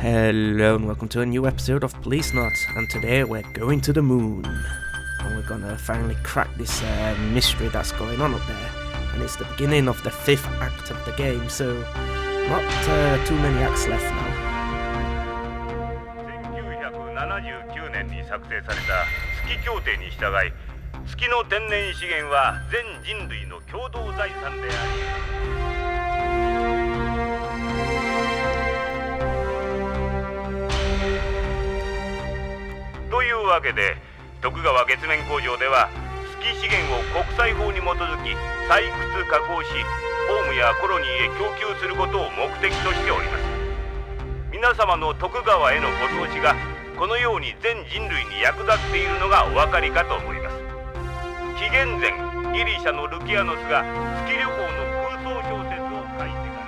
Hello and welcome to a new episode of Policenauts, and today we're going to the moon and we're gonna finally crack this mystery that's going on up there, and it's the beginning of the 5th act of the game, so not too many acts left now. 1979年に作成された月協定に従い、月の天然資源は全人類の共同財産であり、というわけで徳川月面工場では月資源を国際法に基づき採掘加工し、ホームやコロニーへ供給することを目的としております。皆様の徳川へのご投資がこのように全人類に役立っているのがお分かりかと思います。紀元前ギリシャのルキアノスが月旅行の空想小説を書いてから、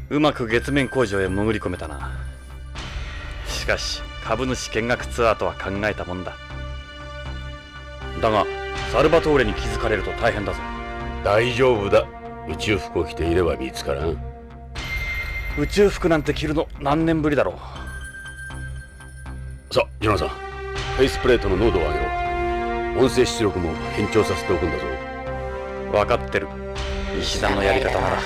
うまく月面工場へ潜り込めたな。しかし株主見学ツアーとは考えたもんだ。だがサルバトーレに気づかれると大変だぞ。大丈夫だ。宇宙服を着ていれば見つからん。宇宙服なんて着るの何年ぶりだろう。さあジョナサン、フェイスプレートの濃度を上げろ。音声出力も変調させておくんだぞ。分かってる。石段のやり方なら。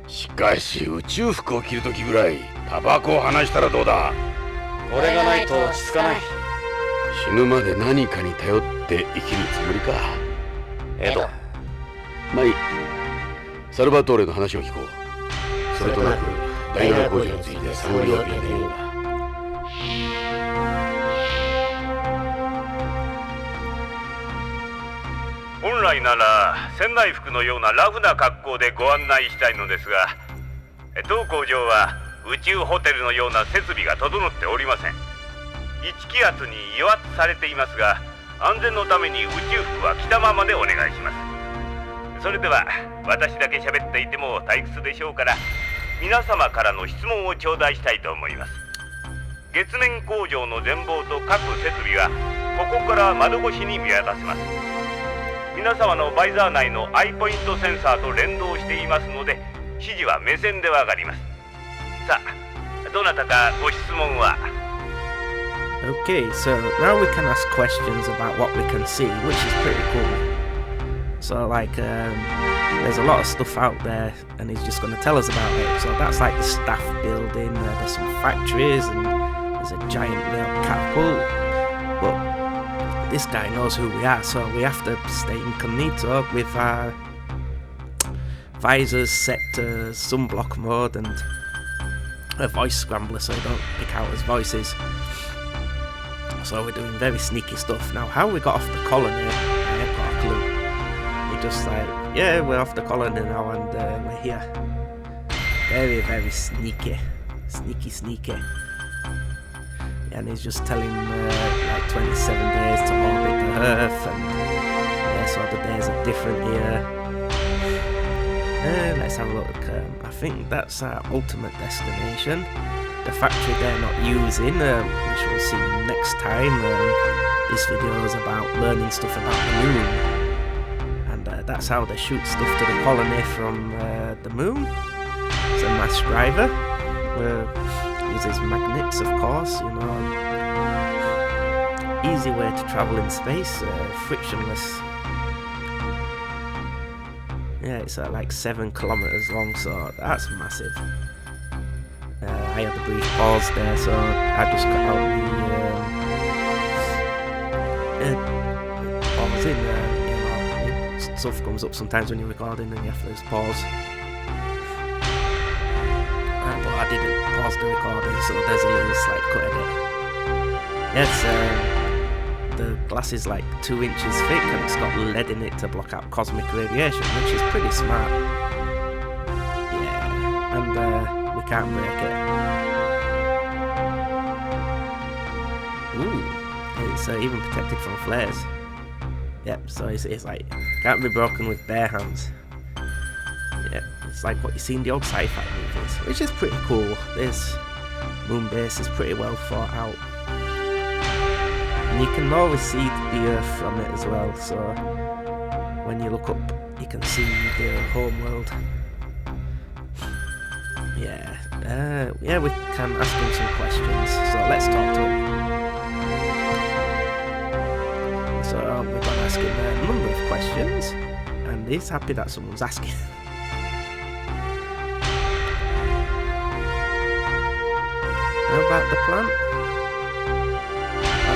しかし宇宙服を着るときぐらいタバコを離したらどうだ。これがないと落ち着かない。死ぬまで何かに頼って生きるつもりか。エド、まあいい。サルバトーレの話を聞こう。それとなく第7工場について探りを入れているんだ。本来なら船内服のようなラフな格好でご案内したいのですが、当工場は宇宙ホテルのような設備が整っておりません。1気圧に油圧されていますが、安全のために宇宙服は着たままでお願いします。それでは私だけ喋っていても退屈でしょうから、皆様からの質問を頂戴したいと思います。月面工場の全貌と各設備はここから窓越しに見渡せます。皆様のバイザー内のアイポイントセンサーと連動していますので、指示は目線でわかります。さあ、どなたかご質問は。Okay, so now we can ask questions about what we can see, which is pretty cool. So there's a lot of stuff out there and he's just going to tell us about it. So that's like the staff building, there's some factories and there's a giant catapult. But this guy knows who we are, so we have to stay incognito with our visors set to sunblock mode and a voice scrambler so we don't pick out his voices. So we're doing very sneaky stuff. Now how we got off the colony, I ain't got a clue. We're just like, yeah, we're off the colony now and we're here. Very, very sneaky. Sneaky. And he's just telling like 27 days to orbit the Earth, and yeah, so the days are different here. Let's have a look. I think that's our ultimate destination. The factory they're not using, which we'll see next time. This video is about learning stuff about the moon, and that's how they shoot stuff to the colony from the moon. It's a mass driver. Uses magnets, of course, you know. Easy way to travel in space, frictionless. Yeah, it's like 7 kilometers long, so that's massive. I had a brief pause there, so I just cut out the pause in there. Stuff comes up sometimes when you're recording and you have to just pause. But I didn't pause the recording, so there's a little slight cut edit. Yes, the glass is like 2 inches thick and it's got lead in it to block out cosmic radiation, which is pretty smart. Yeah, and we can't break it. Ooh, it's even protected from flares. Yep, so it's like, can't be broken with bare hands. Yeah, it's like what you see in the old sci-fi movies, which is pretty cool. This moon base is pretty well thought out. And you can always see the Earth from it as well, so when you look up, you can see the home world. Yeah, we can ask him some questions, so let's talk to him. So we're going to ask him a number of questions, and he's happy that someone's asking. How about the plant?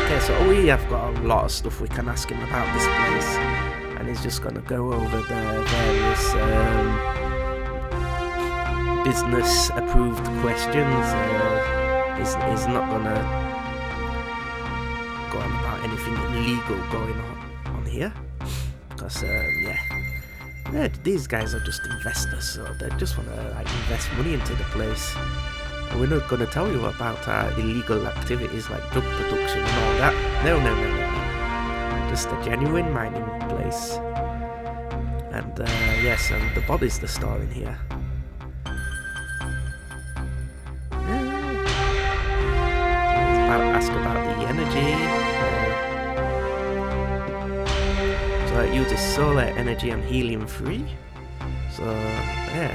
Okay, so we have got a lot of stuff we can ask him about this place, and he's just going to go over the various business approved questions. He's not going to go on about anything illegal going on here, because these guys are just investors, so they just want to invest money into the place. And we're not going to tell you about our illegal activities like drug production and all that. No. Just a genuine mining place. And yes, and the body's the store in here. Ask about the energy. So it uses solar energy and helium free. So yeah,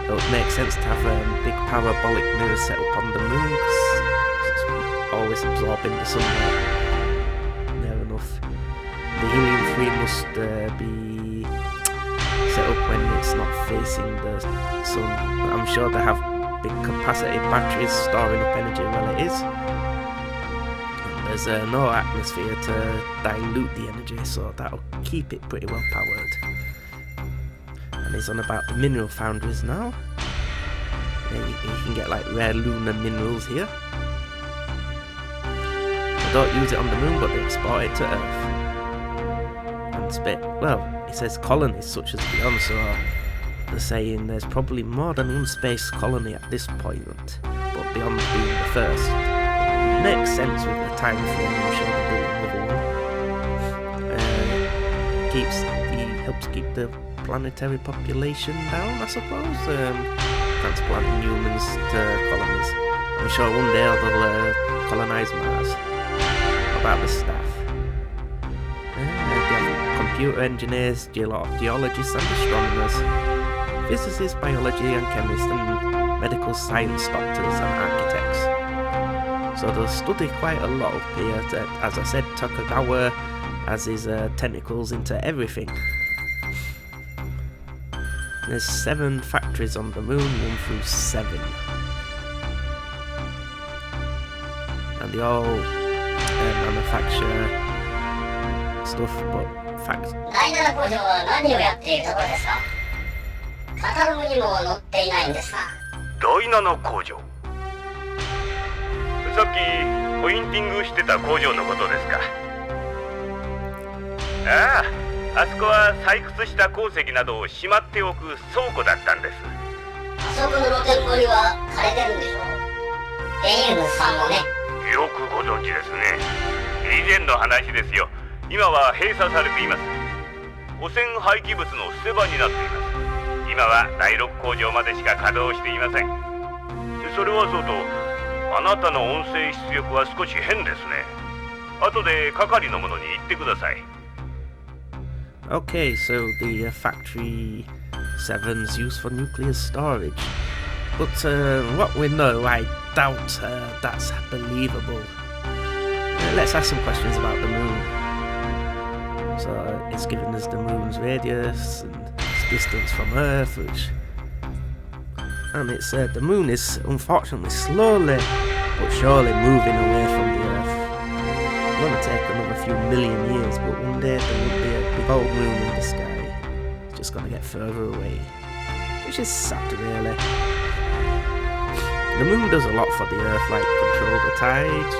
it would make sense to have big parabolic mirrors set up on the moon, because it's always absorbing the sunlight near enough. The helium free must be set up when it's not facing the sun. I'm sure they have big capacity batteries storing up energy while it is. There's no atmosphere to dilute the energy, so that'll keep it pretty well powered. And he's on about the mineral foundries now. Yeah, you can get rare lunar minerals here. They don't use it on the moon, but they export it to Earth. And it says colonies such as beyond, so they're saying there's probably more than one space colony at this point, but beyond being the first. Makes sense with the time frame. I'm sure they're building another one. Helps keep the planetary population down, I suppose. Transplanting humans to colonies. I'm sure one day they'll colonize Mars. What about the staff? They have computer engineers, geologists and astronomers, physicists, biology and chemists, and medical science doctors and architects. So they'll study quite a lot up here. As I said, Tokugawa has his tentacles into everything. There's 7 factories on the moon, 1 through 7. And they all manufacture stuff, but facts. 第7工場は何をやっているところですか？カタログにも載っていないんですが。第7工場。さっきポインティングしてた工場のことですか。あそこは採掘した鉱石などをしまっておく倉庫だったんです。あそこの露天掘りは枯れてるんでしょう。エイムさんもね。よくご存知ですね。以前の話ですよ。今は閉鎖されています。汚染廃棄物の捨て場になっています。今は第6工場までしか稼働していません。それはそうと、あなたの音声出力は少し変ですね。後で係の者に言ってください。Okay, so the factory 7's used for nuclear storage. But what we know, I doubt that's believable. Let's ask some questions about the moon. So it's giving us the moon's radius and its distance from Earth, and it's the moon is unfortunately slowly but surely moving away from the Earth. It's going to take another few million years, but one day there will be a big old moon in the sky. It's just going to get further away, which is sad, really. The moon does a lot for the Earth, like control the tides,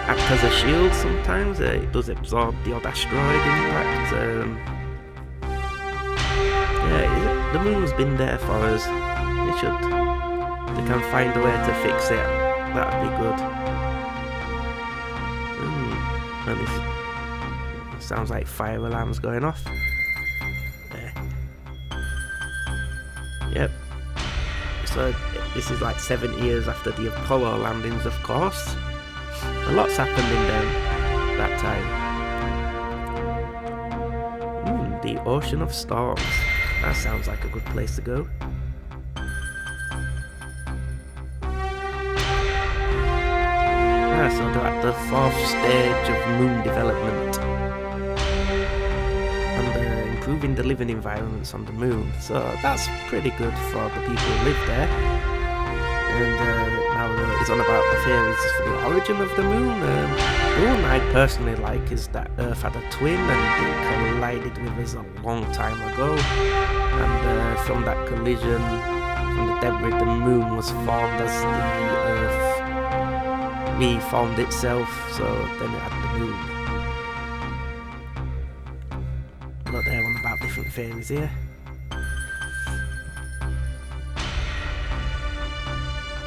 act as a shield sometimes. It does absorb the odd asteroid impact. The moon's been there for us. They can find a way to fix it. That'd be good. And it sounds like fire alarms going off. Yep. So this is like 7 years after the Apollo landings, of course. A lot's happened in that time. Ocean of Storms. That sounds like a good place to go. So they're at the 4th stage of moon development. And they're improving the living environments on the moon. So that's pretty good for the people who live there. And now it's on about the theories for the origin of the moon. The one I personally like is that Earth had a twin and it collided with us a long time ago. And from that collision, from the debris, the moon was formed as the Earth reformed itself, so then it had the moon. But they're on about different theories here.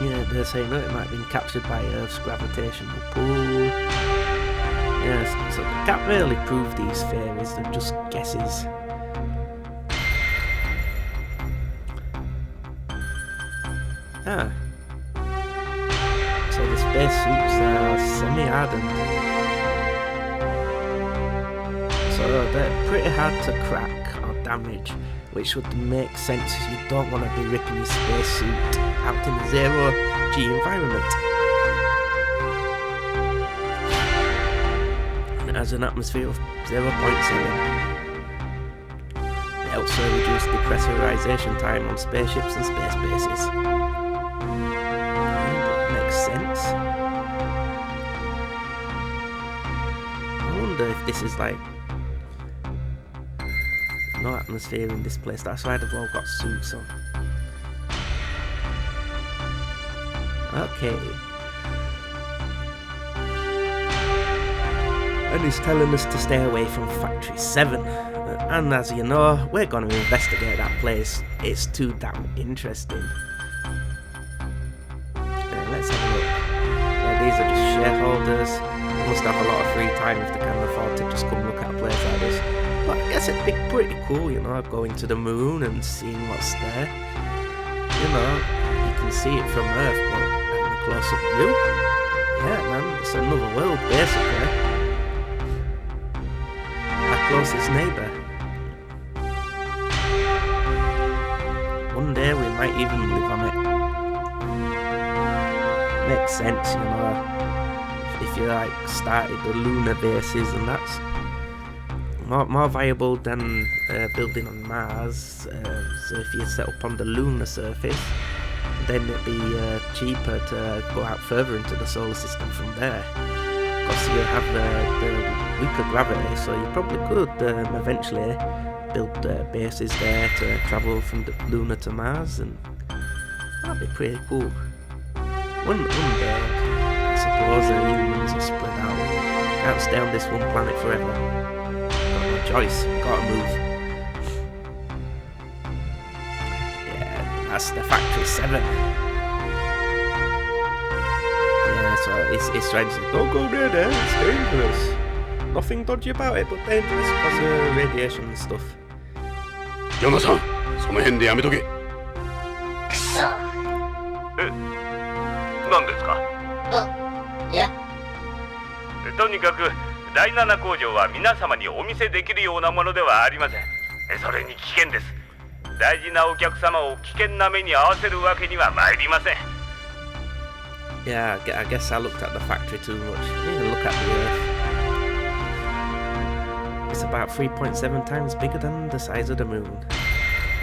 Yeah, they're saying that it might have been captured by Earth's gravitational pull. Yes, so they can't really prove these theories, they're just guesses. Ah. So the spacesuits are semi-hardened. So they're pretty hard to crack or damage, which would make sense. You don't want to be ripping your spacesuit out in a zero-G environment. It has an atmosphere of 0.7. It also reduces depressurization time on spaceships and space bases. Sense. I wonder if this is like no atmosphere in this place. That's why they've all got suits on. Okay. And he's telling us to stay away from Factory 7. And as you know, we're going to investigate that place. It's too damn interesting. Let's have a look. Yeah, these are just shareholders. They must have a lot of free time if they can afford to just come look at a place like this. But I guess it'd be pretty cool, you know, going to the moon and seeing what's there. You know, you can see it from Earth, but having a close-up view, yeah, man, it's another world, basically. Our closest neighbour. One day we might even live on it. Makes sense, you know, if you like started the lunar bases, and that's more viable than building on Mars. So if you set up on the lunar surface, then it'd be cheaper to go out further into the solar system from there, because you have the weaker gravity, so you probably could eventually build bases there to travel from the lunar to Mars, and that'd be pretty cool. One day, I suppose the humans are spread out. Can't stay on this one planet forever. Got no choice, gotta move. Yeah, that's the Factory 7. Yeah, so it's trying to say, don't go near there, it's dangerous. Nothing dodgy about it, but dangerous because of radiation and stuff. ヨナさん、その辺でやめとけ。くそ。何ですか？いや、とにかく第7工場は皆様にお見せできるようなものではありません。それに危険です。大事なお客様を危険な目に遭わせるわけには参りません。Yeah, I guess I looked at the factory too much. I need to look at the Earth. It's about 3.7 times bigger than the size of the moon.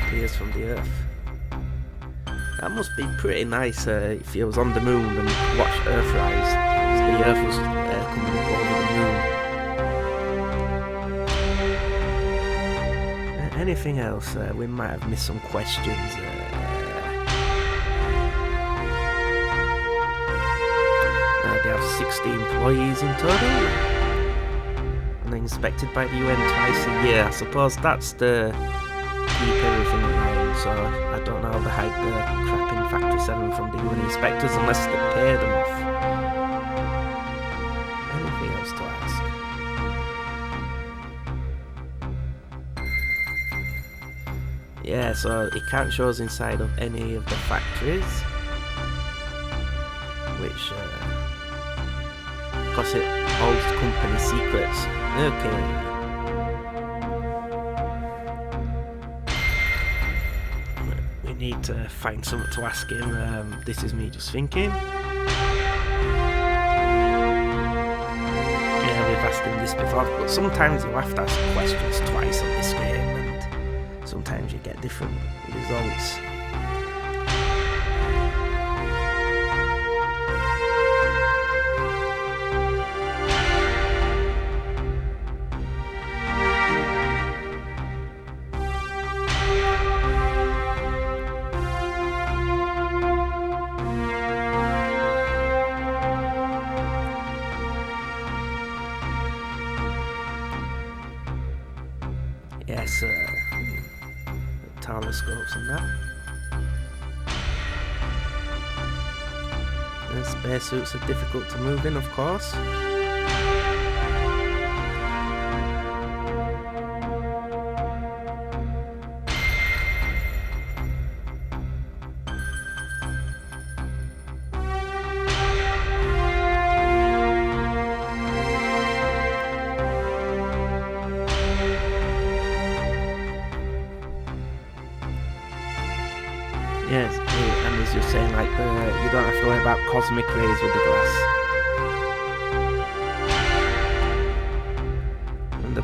Appears from the Earth. That must be pretty nice if you was on the moon and watched Earth rise. So the Earth was coming up over the moon. Anything else? We might have missed some questions. They have 60 employees in total, and they're inspected by the UN twice a year. I suppose that's the keep everything in line, so I don't know how they hide the crap in Factory 7 from the UN inspectors unless they pay them off. Anything else to ask? Yeah, so it can't show us inside of any of the factories, which because it holds company secrets. Okay. need to find something to ask him. This is me just thinking. Yeah, we've asked him this before, but sometimes you have to ask questions twice on this game, and sometimes you get different results. Yes, telescopes and that. And spacesuits are difficult to move in, of course. Yes, and as you're saying, like you don't have to worry about cosmic rays with the glass. And the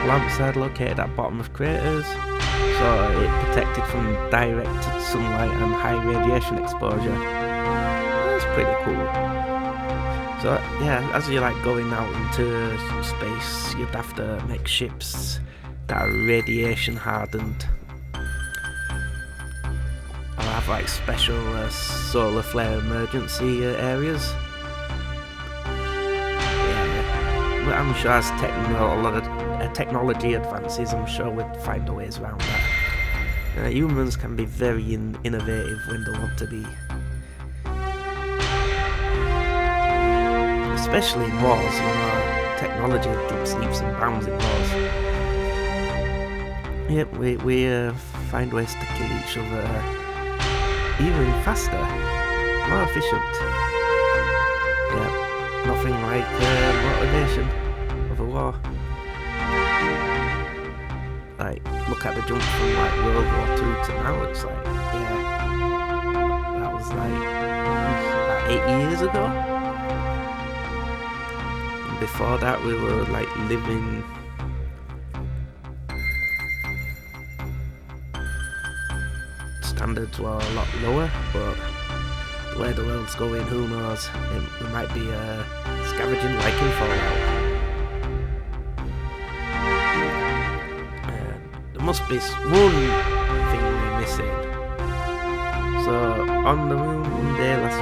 lamps are located at bottom of craters, so it protected from direct sunlight and high radiation exposure. That's pretty cool. So yeah, as you're like going out into space, you'd have to make ships that are radiation hardened. I'll have like special solar flare emergency areas. Yeah, but I'm sure as technology advances, I'm sure we'd find a ways around that. Humans can be very innovative when they want to be. Especially in wars, technology jumps leaps and bounds in wars. Yep, we find ways to kill each other even faster, more efficient. Yeah, nothing like motivation of a war. Like, look at the jump from like World War II to now. It's like, yeah, that was like about 8 years ago. And before that, we were like living. Standards were a lot lower, but the way the world's going, who knows? We might be scavenging like in Fallout. There must be one thing we're missing. So on the moon one day last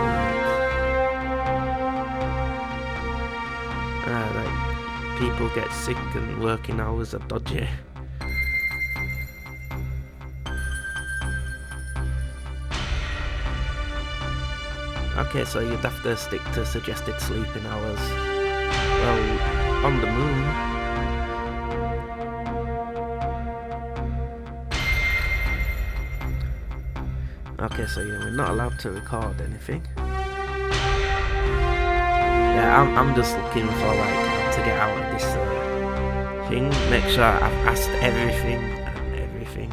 month, like people get sick and working hours are dodgy. Okay, so you'd have to stick to suggested sleeping hours. Well, on the moon. Okay, so we're not allowed to record anything. Yeah, I'm just looking for like how to get out of this thing. Make sure I've asked everything and everything.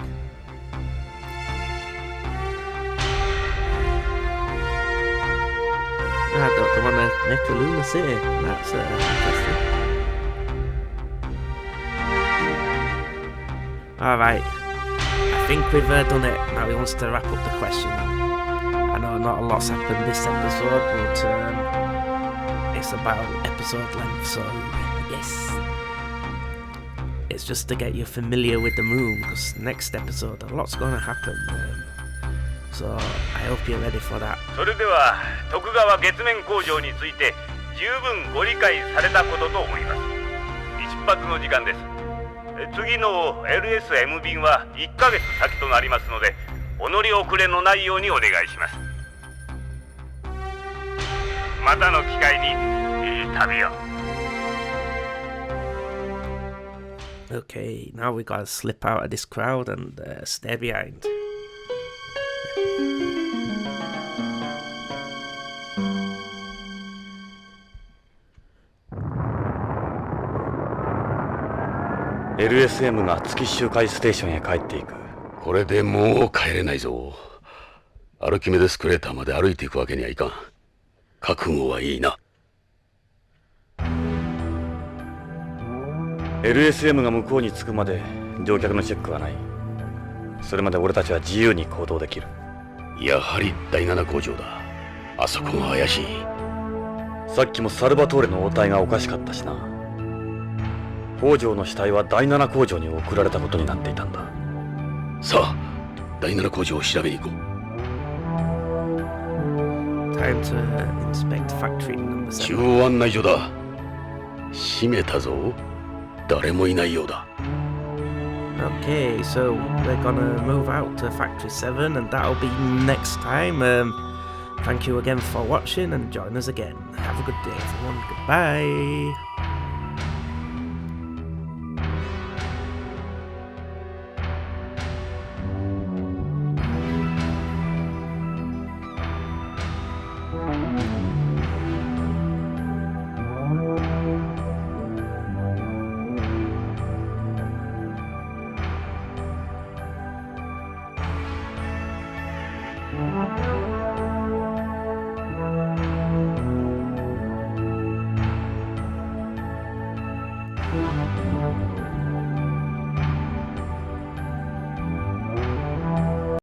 I don't want to make a lunar city. That's interesting. Alright. I think we've done it. Now he wants to wrap up the question. I know not a lot's happened this episode, but it's about episode length, so yes. It's just to get you familiar with the moon, because next episode a lot's going to happen. So I hope you're ready for that. それでは徳川月面工場について十分ご理解されたことと思います。出発の時間です。次の LSM 便は1ヶ月先となりますので、お乗り遅れのないようにお願いします。またの機会にいい旅を。Okay, now we gotta slip out of this crowd and stay behind. LSM が月周回ステーションへ帰っていく。これでもう帰れないぞ。アルキメデスクレーターまで歩いていくわけにはいかん。覚悟はいいな。LSM が向こうに着くまで乗客のチェックはない。それまで俺たちは自由に行動できる。やはり第7工場だ。あそこが怪しい。さっきもサルバトーレの応対がおかしかったしな。北条の死体は第7工場に送られたことになっていたんだ。さあ、第7工場を調べに行こう。Time to inspect factory number 中 7. 央案内所だ。閉めたぞ。誰もいないようだ。Okay, so we're gonna move out to Factory 7 and that'll be next time. Thank you again for watching and join us again. Have a good day everyone. Goodbye.